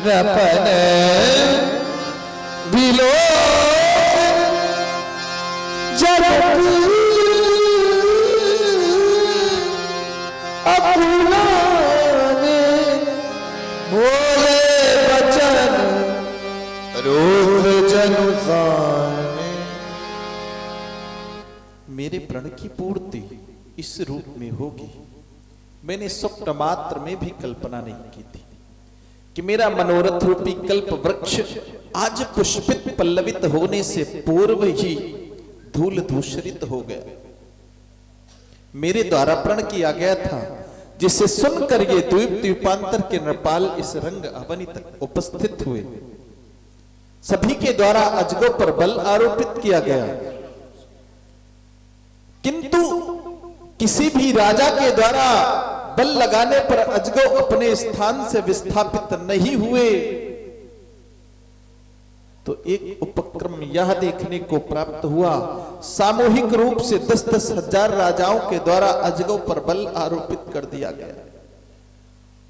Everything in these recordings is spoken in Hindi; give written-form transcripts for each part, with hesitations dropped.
रपन बिलो जगत अपना ने बोले वचन रूप जनुसाने। मेरे प्रण की पूर्ति इस रूप में होगी, मैंने स्वप्न मात्र में भी कल्पना नहीं की थी कि मेरा मनोरथ रूपी कल्प वृक्ष आज पुष्पित पल्लवित होने से पूर्व ही धूल धूसरित हो गया। मेरे द्वारा प्रण किया गया था, जिसे सुनकर ये द्वीप द्वीपांतर के नृपाल इस रंग अवनी तक उपस्थित हुए। सभी के द्वारा अजगो पर बल आरोपित किया गया, किंतु किसी भी राजा के द्वारा बल लगाने पर अजगो अपने स्थान से विस्थापित नहीं हुए। तो एक उपक्रम यह देखने को प्राप्त हुआ, सामूहिक रूप से 10-10 हजार राजाओं के द्वारा अजगो पर बल आरोपित कर दिया गया।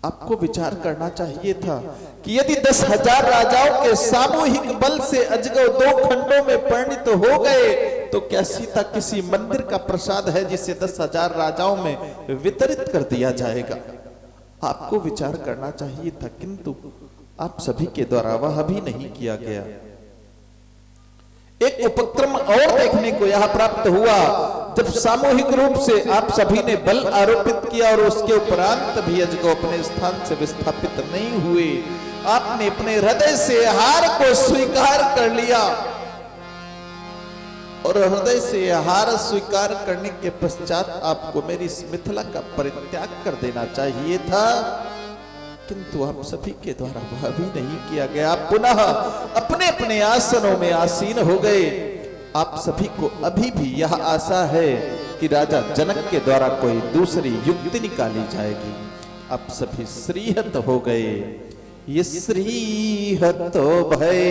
आपको विचार करना चाहिए था कि यदि 10,000 राजाओं के सामूहिक बल से अजगो 2 खंडों में परिणत हो गए तो क्या सीता किसी मंदिर का प्रसाद है जिसे 10,000 राजाओं में वितरित कर दिया जाएगा? आपको विचार करना चाहिए था, किंतु आप सभी के द्वारा वह भी नहीं किया गया। एक उपक्रम और देखने को यह प्राप्त हुआ, जब सामूहिक रूप से आप सभी ने बल आरोपित किया और उसके उपरांत भी अजगो अपने स्थान से विस्थापित नहीं हुए, आपने अपने हृदय से हार को स्वीकार कर लिया और हृदय से हार स्वीकार करने के पश्चात आपको मेरी इस मिथिला का परित्याग कर देना चाहिए था, किंतु आप सभी के द्वारा वह भी नहीं किया गया। आप पुनः अपने अपने आसनों में आसीन हो गए। आप सभी को अभी भी यह आशा है कि राजा जनक के द्वारा कोई दूसरी युक्ति निकाली जाएगी। आप सभी श्रीहत हो गए। ये श्रीहत भय,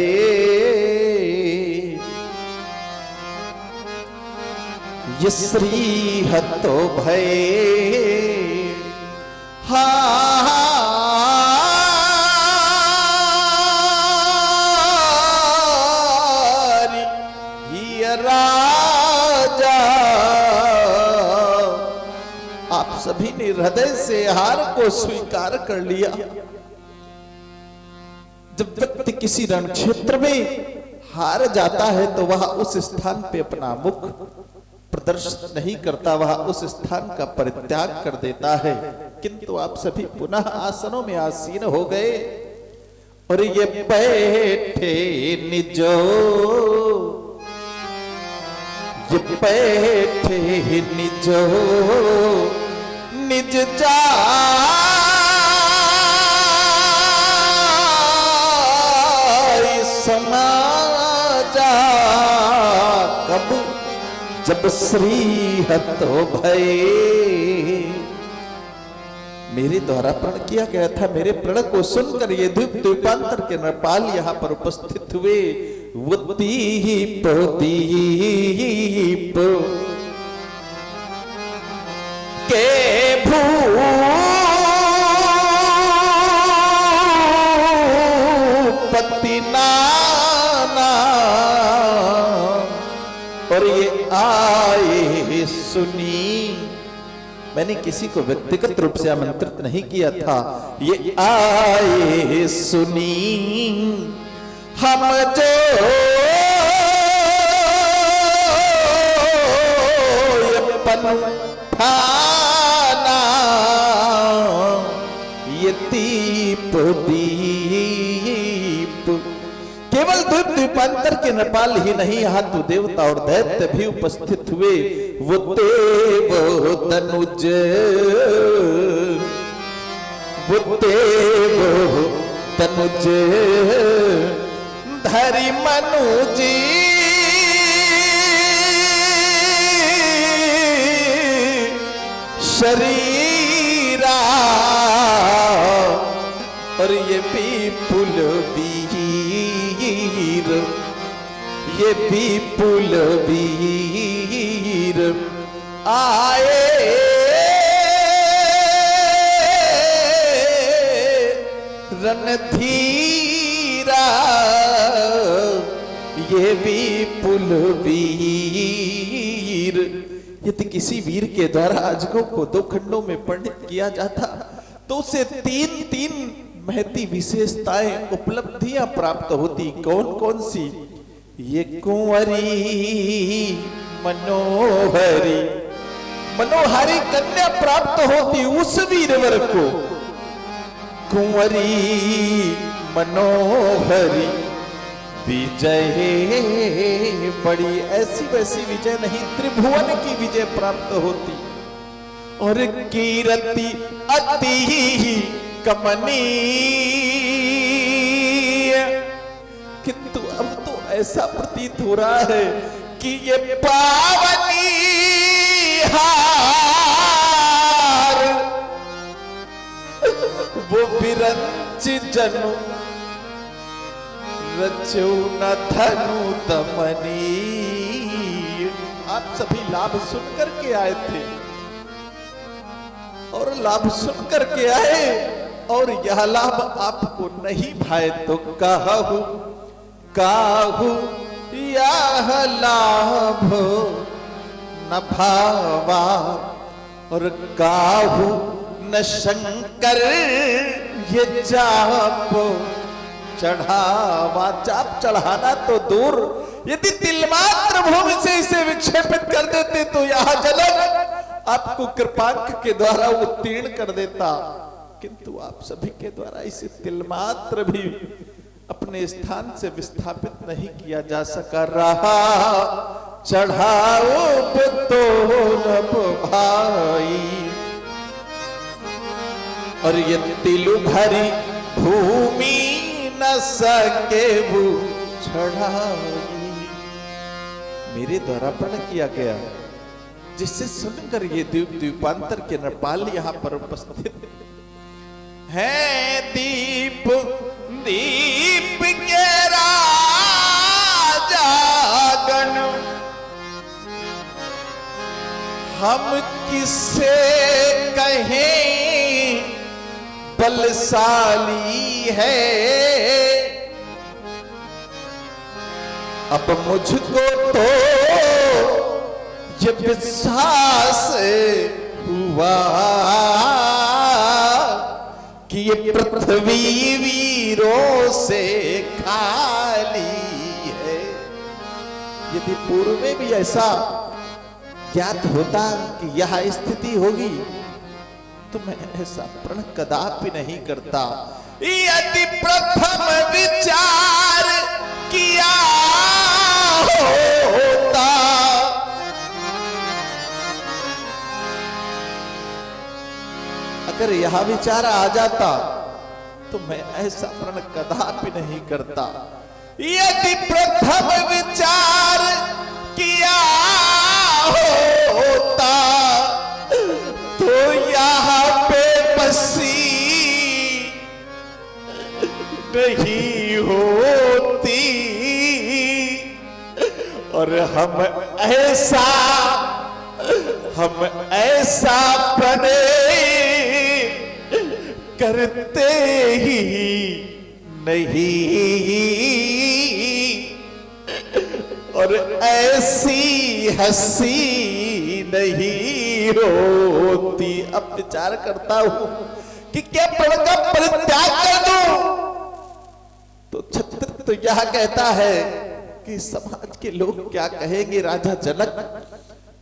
ये श्रीहत भय, हा राजा। आप सभी ने हृदय से हार को स्वीकार कर लिया। जब व्यक्ति किसी रण क्षेत्र में हार जाता है तो वह उस स्थान पे अपना मुख प्रदर्शित नहीं करता, वह उस स्थान का परित्याग कर देता है। किंतु आप सभी पुनः आसनों में आसीन हो गए और ये बैठे निजो, ये बैठे निजो निज जाय समाजा। कब? जब श्रीहत भय। मेरे द्वारा प्रण किया गया था, मेरे प्रण को सुनकर ये द्वीप द्वीपांतर के नृपाल यहाँ पर उपस्थित हुए। वो दीप दीप के भूपति नाना और ये आए सुनी। मैंने किसी को व्यक्तिगत रूप से आमंत्रित नहीं किया था, ये आए सुनी हम जो ये पनठाना, ये दीप दीप। केवल द्वीप द्वीपांतर के नृपाल ही नहीं, यहाँ तो देवता और दैत्य भी उपस्थित हुए। वो देव तनुज, वो देव तनुज धरि मनुजी शरीरा और ये विपुल वीर, ये विपुल वीर आए रणधीर। वीरा ये विपुल वीर। यदि किसी वीर के द्वारा अजगों को 2 खंडों में पंडित किया जाता तो उसे 3 महती विशेषताएं उपलब्धियां प्राप्त होती। कौन कौन सी? ये कुंवरी मनोहरी, मनोहारी कन्या प्राप्त होती उस वीरवर को। कुंवरी मनोहरी विजय बड़ी, ऐसी वैसी विजय नहीं, त्रिभुवन की विजय प्राप्त होती। और कीर्ति अति कमनीय, किंतु अब तो ऐसा प्रतीत हो रहा है कि ये पावनी हार वो विरंच जनु रचो न धनु दमनी। आप सभी लाभ सुनकर के आए थे और लाभ सुनकर के आए और यह लाभ आपको नहीं भाए तो काहू काहू यह लाभ न भावा और काहू न शंकर ये जाप चढ़ावा। चाप चढ़ाना तो दूर, यदि तिलमात्र भूमि से इसे विक्षेपित कर देते तो यह जनक आपको कृपांक के द्वारा उत्तीर्ण कर देता, किंतु आप सभी के द्वारा इसे तिलमात्र भी अपने स्थान से विस्थापित नहीं किया जा सका। रहा चढ़ाओ तो रब भाई और ये तिलु भरी भूमि न सके वो चढ़ाई। मेरे द्वारा प्रण किया गया, जिससे सुनकर ये द्वीपांतर के नरपाल यहाँ पर उपस्थित है। दीप दीप के राजागण हम किससे कहें बलशाली है। अब मुझको तो ये विश्वास हुआ कि ये पृथ्वी वीरों से खाली है। यदि पूर्व में भी ऐसा ज्ञात होता कि यह स्थिति होगी तो मैं ऐसा प्रण कदापि नहीं करता। यदि प्रथम विचार किया होता अगर यह विचार आ जाता तो मैं ऐसा प्रण कदापि नहीं करता। यदि प्रथम विचार किया होता तो यहाँ पे बसी नहीं होती और हम ऐसा बने करते ही नहीं और ऐसी हंसी नहीं होती। अब विचार करता हूं कि क्या प्रण का परित्याग कर दूं तो छत्र तो यह कहता है कि समाज के लोग क्या कहेंगे। राजा जनक,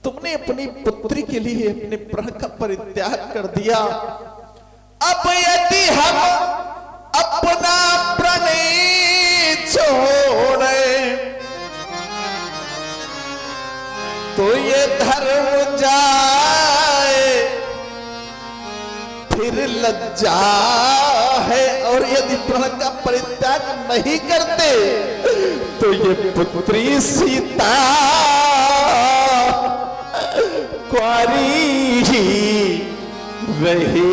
तुमने अपनी पुत्री के लिए अपने प्रण का परित्याग कर दिया। अब यदि हम अपना प्रण छोड़े तो ये धर्म जाए फिर लज्जा है। और यदि प्रण का परित्याग नहीं करते तो ये पुत्री सीता कुंवारी ही रहे।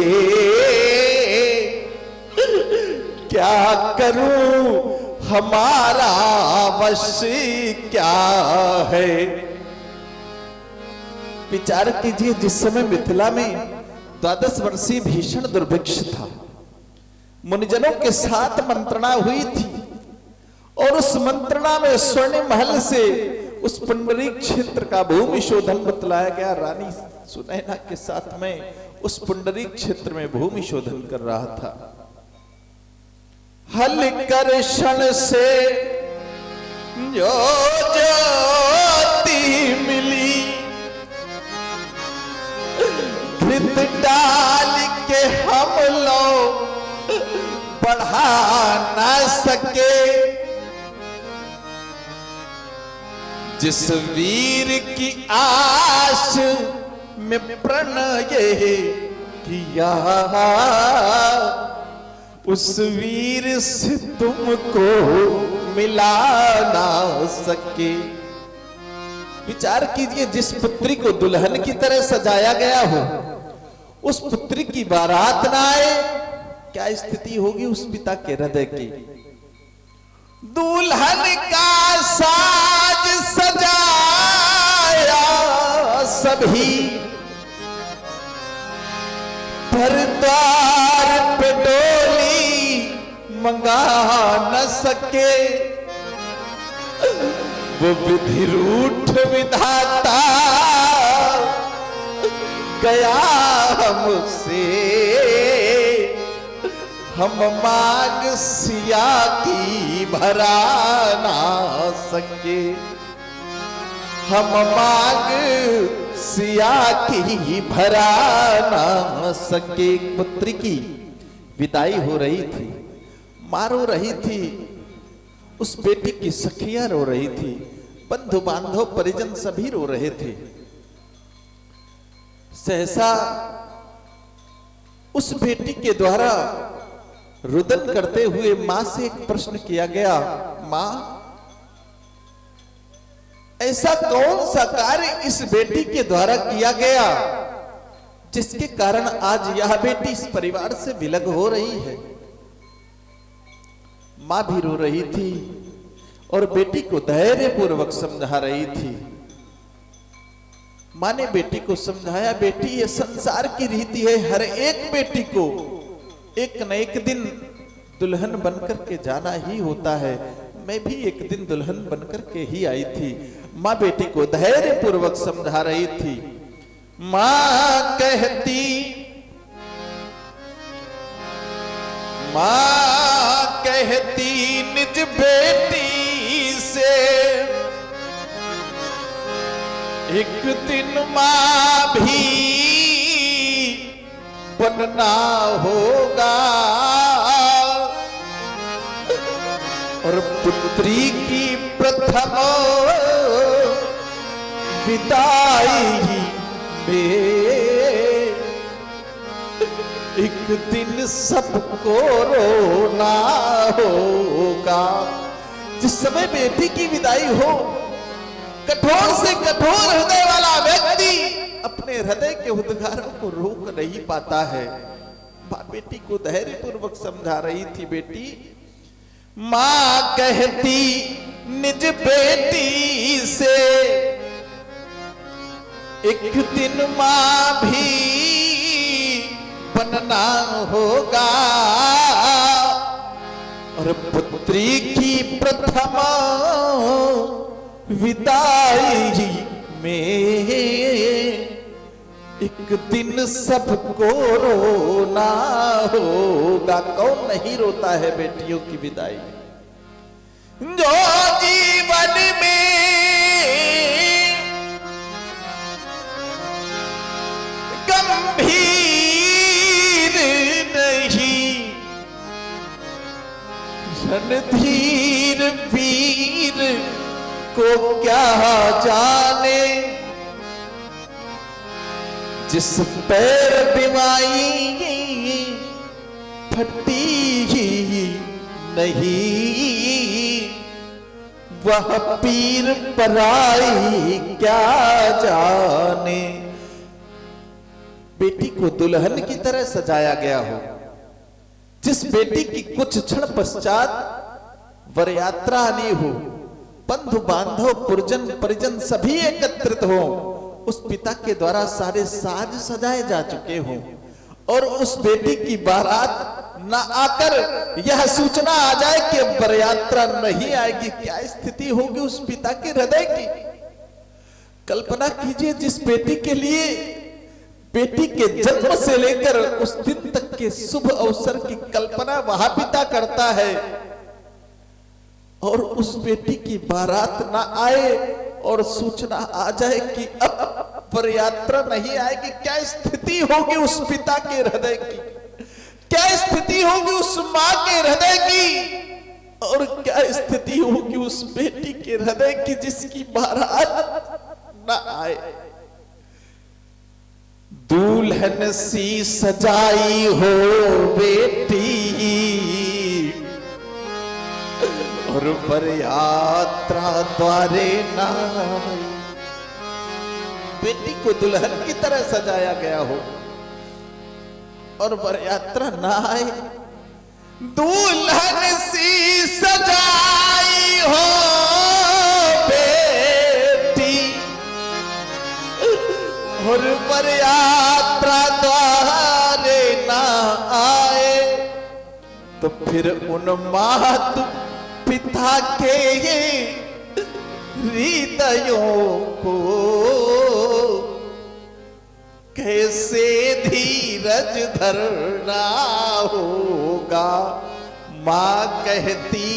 क्या करूं हमारा वश क्या है। विचार कीजिए, जिस समय मिथिला में 12 वर्षीय भीषण दुर्भिक्ष था, मुनिजनों के साथ मंत्रणा हुई थी और उस मंत्रणा में स्वर्ण महल से उस पुंडरीक क्षेत्र का भूमि शोधन बतलाया गया। रानी सुनैना के साथ में उस पुंडरीक क्षेत्र में भूमि शोधन कर रहा था। हल कर क्षण से जो ज्योति मिली, घृत डाल के हम लोग बढ़ा ना सके, जिस वीर की आश में प्रणय किया, उस वीर से तुमको मिला ना सके। विचार कीजिए, जिस पुत्री को दुल्हन की तरह सजाया गया हो, उस पुत्री की बारात ना आए, क्या स्थिति होगी उस पिता के हृदय की। दुल्हन का साज सजाया सभी, पर द्वार पे डोली मंगा न सके, वो विधि रूठ विधाता गया हमसे, हम मांग सिया की भरा ना सके, हम मांग सिया की भरा ना सके। पुत्री की विदाई हो रही थी, माँ रो रही थी, उस बेटी की सखियां रो रही थी, बंधु बांधव परिजन सभी रो रहे थे। सहसा उस बेटी के द्वारा रुदन करते हुए मां से एक प्रश्न किया गया, मां ऐसा कौन सा कार्य इस बेटी के द्वारा किया गया जिसके कारण आज यह बेटी इस परिवार से विलग हो रही है। मां भी रो रही थी और बेटी को धैर्य पूर्वक समझा रही थी। मां ने बेटी को समझाया, बेटी ये संसार की रीति है, हर एक बेटी को एक न एक दिन दुल्हन बनकर के जाना ही होता है। मैं भी एक दिन दुल्हन बनकर के ही आई थी। मां बेटी को धैर्य पूर्वक समझा रही थी। मां कहती निज बेटी से, एक दिन मां भी बनना होगा, और पुत्री की प्रथम विदाई में एक दिन सबको रोना होगा। जिस समय बेटी की विदाई हो, कठोर से कठोर हृदय वाला व्यक्ति अपने हृदय के उद्गारों को रोक नहीं पाता है। मां बेटी को धैर्य पूर्वक समझा रही थी। बेटी, मां कहती निज बेटी से, एक दिन मां भी बनना होगा, और पुत्री की प्रथम विदाई में एक दिन सबको रोना होगा। कौन नहीं रोता है बेटियों की विदाई। जो जीवन में गंभीर नहीं, रणधीर वीर को क्या जाने, जिस पैर बिमाई फटी नहीं, वह पीर पराई क्या जाने। बेटी को दुल्हन की तरह सजाया गया हो, जिस बेटी की कुछ क्षण पश्चात वर यात्रा आनी हो, बंधु बांधव पुरजन परिजन सभी एकत्रित हो, उस पिता के द्वारा सारे साज सजाए जा चुके हों, और उस बेटी की बारात ना आकर यह सूचना आ जाए कि बरयात्रा नहीं आएगी, क्या स्थिति होगी उस पिता के हृदय की। कल्पना कीजिए, जिस बेटी के लिए बेटी के जन्म से लेकर उस दिन तक के शुभ अवसर की कल्पना वह पिता करता है, और उस बेटी की बारात ना आए और सूचना आ जाए कि अब बरयात्रा नहीं आएगी, क्या स्थिति होगी उस पिता के हृदय की, क्या स्थिति होगी उस मां के हृदय की, और क्या स्थिति होगी उस बेटी के हृदय की जिसकी बारात ना आए। दुल्हन सी सजाई हो बेटी और बरयात्रा द्वारे ना आई। बेटी को दुल्हन की तरह सजाया गया हो और बरयात्रा ना आए। दुल्हन सी सजाई हो बेटी और बरयात्रा द्वारे ना आए, तो फिर उन मातु पिता के हृदयों को कैसे धीरज धरना होगा। मां कहती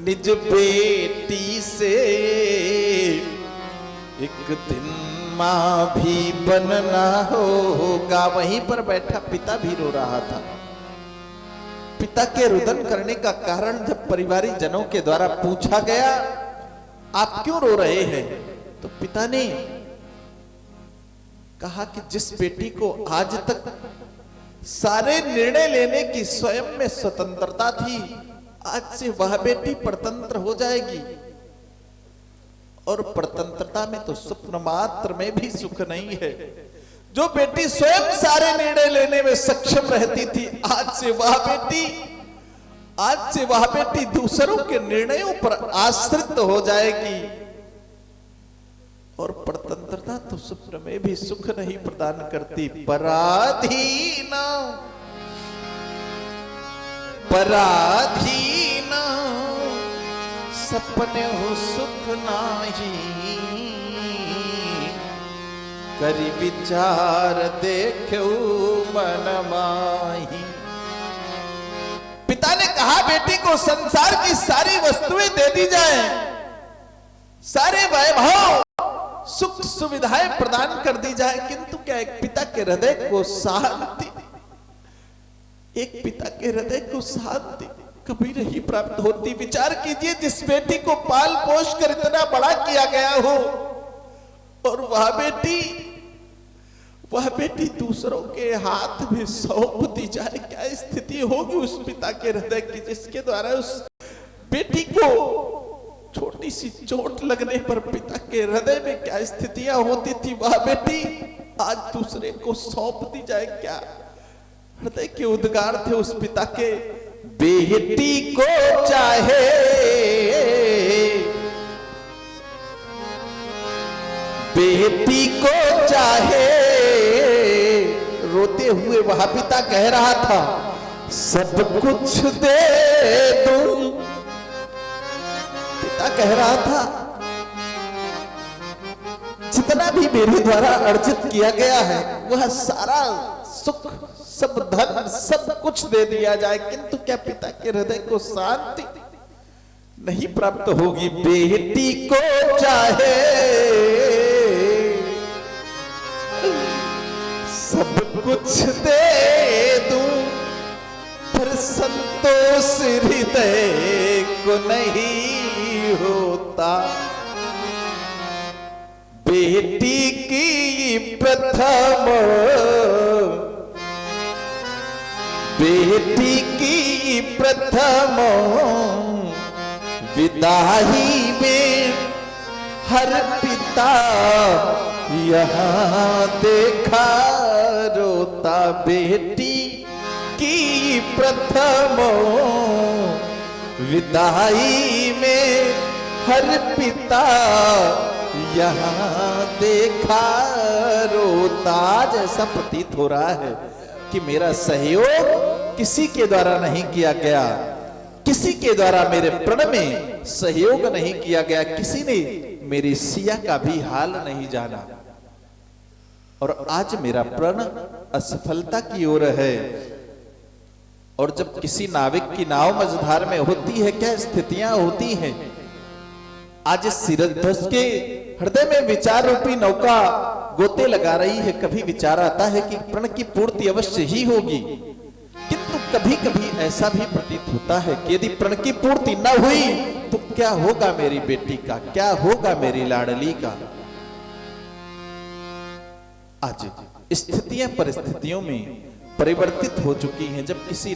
निज बेटी से एक दिन मां भी बनना होगा। वहीं पर बैठा पिता भी रो रहा था। पिता के रुदन करने का कारण जब परिवारिक जनों के द्वारा पूछा गया, आप क्यों रो रहे हैं, तो पिता ने कहा कि जिस बेटी को आज तक सारे निर्णय लेने की स्वयं में स्वतंत्रता थी, आज से वह बेटी परतंत्र हो जाएगी। और परतंत्रता में तो स्वप्न मात्र में भी सुख नहीं है। जो बेटी स्वयं सारे निर्णय लेने में सक्षम रहती थी, आज से वह बेटी दूसरों के निर्णयों पर आश्रित हो जाएगी। और परतंत्रता तो स्वप्न में भी सुख नहीं प्रदान करती। पराधीन सपने हो सुख नाही, करी विचार देखो मन माही। पिता ने कहा बेटी को संसार की सारी वस्तुएं दे दी जाए, सारे वैभव सुख सुविधाएं प्रदान कर दी जाए, किंतु क्या एक पिता के हृदय को शांति, एक पिता के हृदय को शांति कभी नहीं प्राप्त होती। विचार कीजिए, जिस बेटी को पाल पोष कर इतना बड़ा किया गया हो और वह बेटी दूसरों के हाथ में सौंप दी जाए, क्या स्थिति होगी उस पिता के हृदय की, जिसके द्वारा उस बेटी को छोटी सी चोट लगने पर पिता के हृदय में क्या स्थितियां होती थी। वह बेटी आज दूसरे को सौंप दी जाए, क्या हृदय के उद्गार थे उस पिता के। बेटी को चाहे रोते हुए वह पिता कह रहा था, सब कुछ दे दूं। पिता कह रहा था, जितना भी मेरे द्वारा अर्जित किया गया है वह सारा सुख, सब धन, सब कुछ दे दिया जाए, किंतु क्या पिता के हृदय को शांति नहीं प्राप्त होगी। बेटी को चाहे सब कुछ दे दूं, पर संतोष हृदय को नहीं होता। बेटी की प्रथम विदाई में हर पिता यहाँ देखा रोता। बेटी की प्रथम विदाई में हर पिता यहाँ देखा रोता। जैसा प्रतीत हो रहा है कि मेरा सहयोग किसी के द्वारा नहीं किया गया, किसी के द्वारा मेरे प्रण में सहयोग नहीं किया गया, किसी ने मेरी सिया का भी हाल नहीं जाना, और आज मेरा प्रण असफलता की ओर है। और जब किसी नाविक की नाव मझधार में होती है, क्या स्थितियां होती हैं। आज इस सिरध्वज के हृदय में विचार रूपी नौका गोते लगा रही है। कभी विचार आता है कि प्रण की पूर्ति अवश्य ही होगी, किंतु कभी कभी ऐसा भी प्रतीत होता है कि यदि प्रण की पूर्ति न हुई तो क्या होगा मेरी बेटी का, क्या होगा मेरी लाडली का। आज स्थितियां परिस्थितियों में परिवर्तित हो चुकी हैं। जब किसी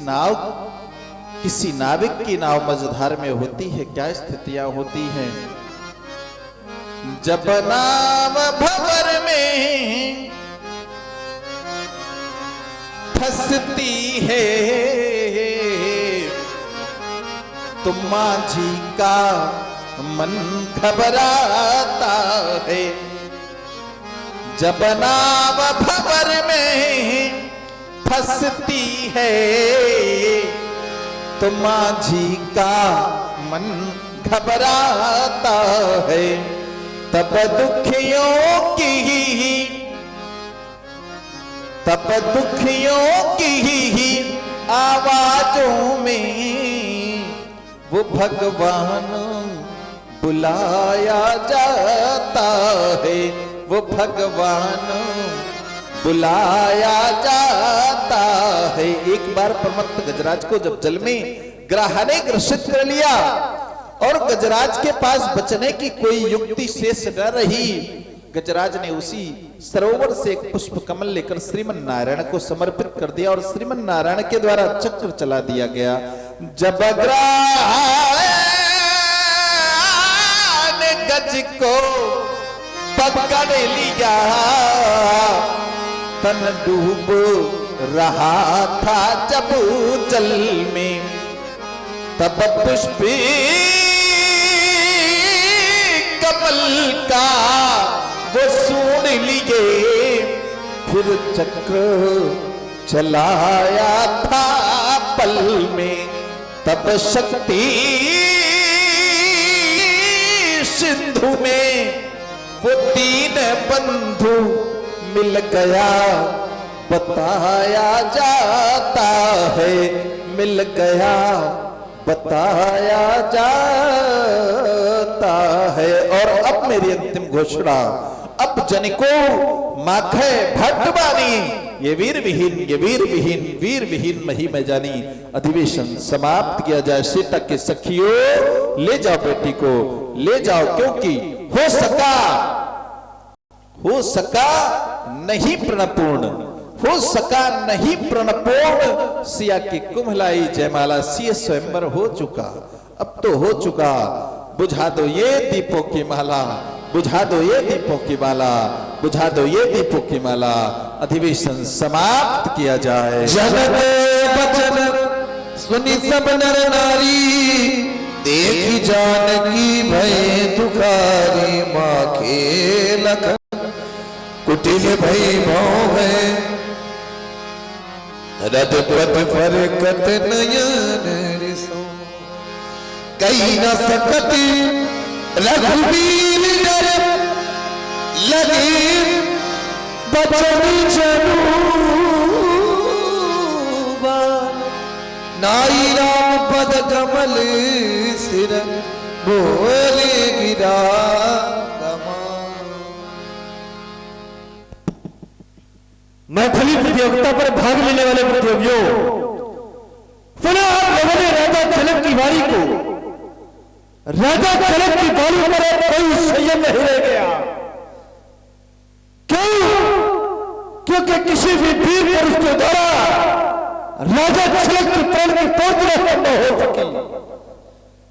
नाविक की नाव मझधार में होती है, क्या स्थितियां होती हैं। जब नाव भंवर में फंसती है तो माझी का मन घबराता है। जब नाव भंवर में फंसती है तो माझी का मन घबराता है। तब दुखियों की आवाजों में वो भगवान बुलाया जाता है, वो भगवान बुलाया जाता है। एक बार परमत्त गजराज को जब जल में ग्राह ने ग्रसित कर लिया और गजराज के पास बचने की कोई युक्ति शेष न रही, गजराज ने उसी सरोवर से एक पुष्प कमल लेकर श्रीमन नारायण को समर्पित कर दिया और श्रीमन नारायण के द्वारा चक्र चला दिया गया। जब ग्राह ने गज को पकड़ लिया, तन डूब रहा था जब जल में, तब पुष्प कमल का वो सुन लिए, फिर चक्र चलाया था पल में। तब शक्ति सिंधु में वो दीन बंधु मिल गया, बताया जाता है, मिल गया बताया जाता है। और अब मेरी अंतिम घोषणा, अब जनिको माखे भट्टवानी, ये वीर विहीन मही में जानी। अधिवेशन समाप्त किया जाए। सीता के सखियों ले जाओ बेटी को, ले जाओ, क्योंकि हो सका नहीं प्रणपूर्ण, हो सका नहीं प्रणपूर्ण। सिया की कुम्हलाई जयमाला, सिय स्वयंवर हो चुका, अब तो हो चुका। बुझा दो ये दीपों की माला, बुझा दो ये दीपों की माला, बुझा दो ये दीपों की माला। अधिवेशन समाप्त किया जाए। जनक बचन सुनी सब नर नारी, देखी जानकी भय दुखारी। माखे लखन कुटिल भई भौ है, रजपत फरकत नयन रिसो। कई न सकत रघुवीर डर, लगे बचन जनु बान। नाई राम पद कमल सिर, बोले गिरा मैथिली प्रतियोगिता पर भाग लेने वाले प्रतियोगियों, पुनः आप लोगों ने राजा जनक की बारी को, राजा जनक की बारी पर कोई संयम नहीं रह गया। क्यों? क्योंकि किसी भी वीर पुरुष के द्वारा राजा जनक के प्राण की पूर्ति न हो सकी।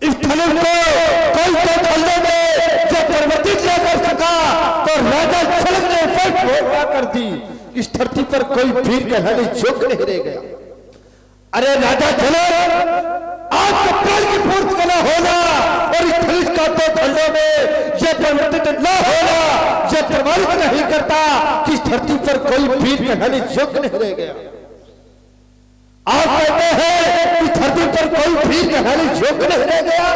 इस धनुष को कोई तो खंडे में जब परिवर्तित न कर सका तो राजा जनक ने घोषणा कर दी, इस धरती पर कोई वीर कहलाने योग्य नहीं रह गया। अरे राजा जनक, आपके प्राण की पूर्ति करना होना और इस धनुष का तो खंडों में यह परिवर्तित न होना यह प्रमाणित नहीं करता कि इस धरती पर कोई वीर कहलाने योग्य नहीं रह गया। आप कहते हैं कि धरती पर कोई भी कहानी योग्य नहीं रह गया।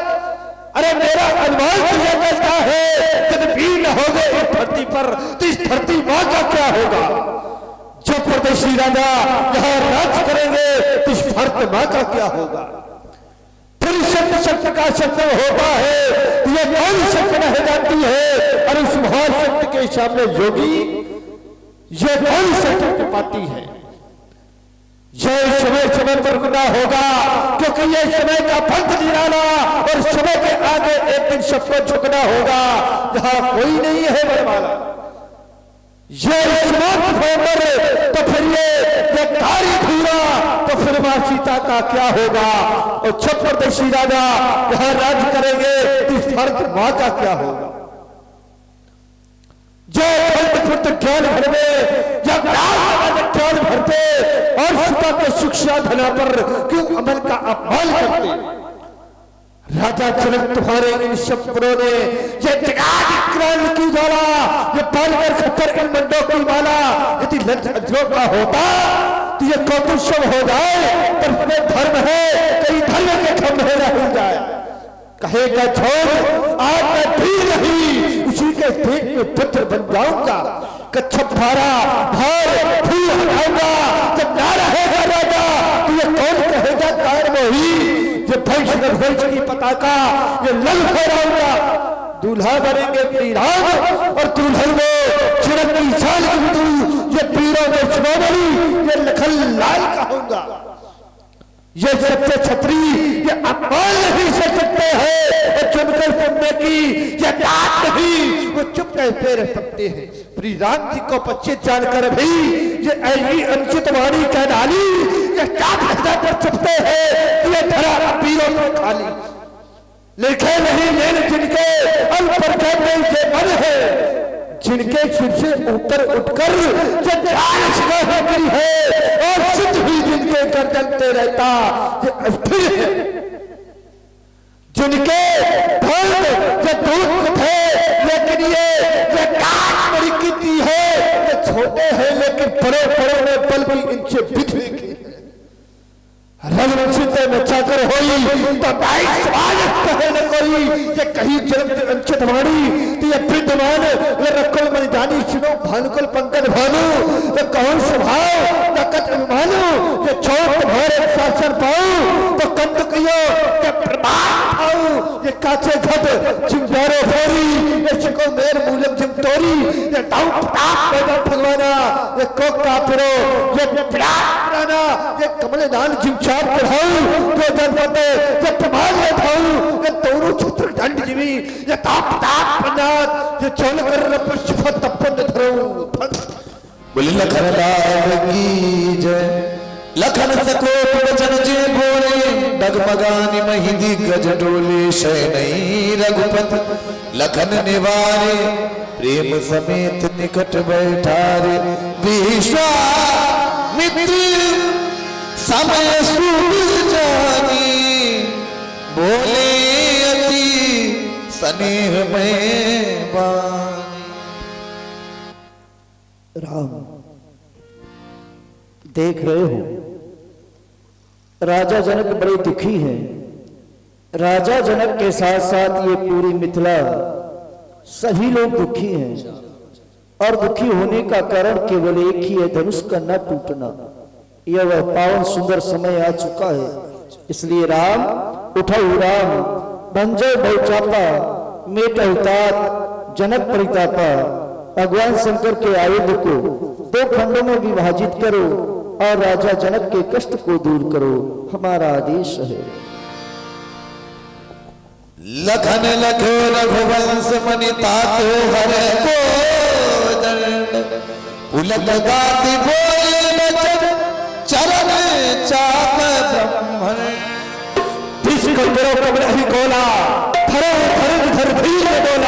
अरे मेरा अनुमान तो यह कहता है कि वीर न होगे इस धरती पर तो इस धरती मां का क्या होगा। जब परदेशी राजा यहां राज करेंगे तो इस भारत मां का क्या होगा। फिर शब्द का शब्द होता है, ये कौन शब्द नहीं जानती है। और उस महान शब्द के सामने योगी ये कौन शब्द पाती है। यह समय समय पर गुना होगा, क्योंकि यह समय का पंथ निराला और समय के आगे एक दिन सबको झुकना होगा। यहां कोई नहीं है बरवाला। ये तो फिर ये कार्य धूरा तो फिर मां सीता का क्या होगा। और जब परदेशी राजा यहां राज करेंगे तो इस भारत मां का क्या होगा। जो ज्ञान भरवे या ज्ञान भरते और सीता के शिक्षा धना पर क्यों अमल का अपमान करते। राजा जनक तुम्हारे इन शब्दों ने ये जगाद की ज्वाला, ये पालकर खतर इन मंडों की माला यदि लज्जों का होता तो ये कौतुक हो जाए। पर धर्म है कई धर्म के खंभे रह जाए। कहेगा छोड़ आज मैं भी नहीं उसी के पेट में पुत्र बन जाऊंगा। कच्छप भारा भार फूल हटाऊंगा। जब ना रहेगा राजा तो ये कौन कहेगा कार मोही। ये भैंस की पताका ये लल फहराऊंगा। दूल्हा बनेंगे पीरान और दुल्हन में छिड़क की चाल ये पीरों में शिरोमणि ये लखन लाल कहूंगा। ये सच्चे छत्री ये अपमान नहीं सह सकते हैं और चुनकर सुनने की ये बात नहीं वो चुप कहते रह सकते हैं। श्री राम जी को पच्चीस जानकर भी ये ऐसी अनुचित वाणी कह डाली ये क्या फायदा कर सकते हैं। ये धरा पीरों में खाली लिखे नहीं लेन जिनके अल्पर कहते ये मन है। जिनके सिर से ऊपर उठकर होती है और सिद्ध भी जिनके गर्दनते रहता ये अस्थिर है। जिनके फल ये दूध थे लेकिन ये काट बड़ी कीती है। ये छोटे हैं लेकिन बड़े बड़े में बल भी इनसे बिछड़े रंगचित में चाकर होई तो भाई स्वागत कहे न कोई। ये कहीं जन्म अंचित वाणी तो ये विद्यमान ये रखल मन जानी सुनो भानुकुल पंकज भानु ये कौन स्वभाव नकट अभिमानु ये छोट तुम्हारे शासन पाऊं तो कंद कियो ये प्रमाण पाऊं। ये काचे घट चिंगारे फोरी ये चिको मेर मूलम जिम तोरी ये ताऊ प्रताप पैदा भगवाना ये को कापरो ये प्राणा ये कमल दान जिम चाप पढ़ाऊं तो जनपदे ये प्रमाण लेताऊं ये दोनों छत्र दंड जीवी ये ताप ताप पंजाब ये चोल कर रब शिफत तपन धरूं। बोले लखन लाल की जय। लखन सकोप वचन जे बोले डगमगानी महिंदी गज डोले शयनई रघुपत लखन निवारे प्रेम समेत निकट बैठारे। विश्वामित्र समय सूझ जानी बोले अति स्नेह में बानी। राम देख रहे हो राजा जनक बड़े दुखी हैं। राजा जनक के साथ साथ ये पूरी मिथिला सभी लोग दुखी हैं और दुखी होने का कारण केवल एक ही है धनुष का न टूटना। यह वह पावन सुंदर समय आ चुका है। इसलिए राम उठो राम भंजो बहुचापा मेट तात जनक परितापा। भगवान शंकर के आयुध को दो खंडों में विभाजित करो और राजा जनक के कष्ट को दूर करो हमारा आदेश है। लखन लखो रघुवंश मनि तातो हरे को दंड उलट गाति बोले बचन चरण चाप ब्रह्मण। करो कमर ही कोला धरो धर धर धीर बोला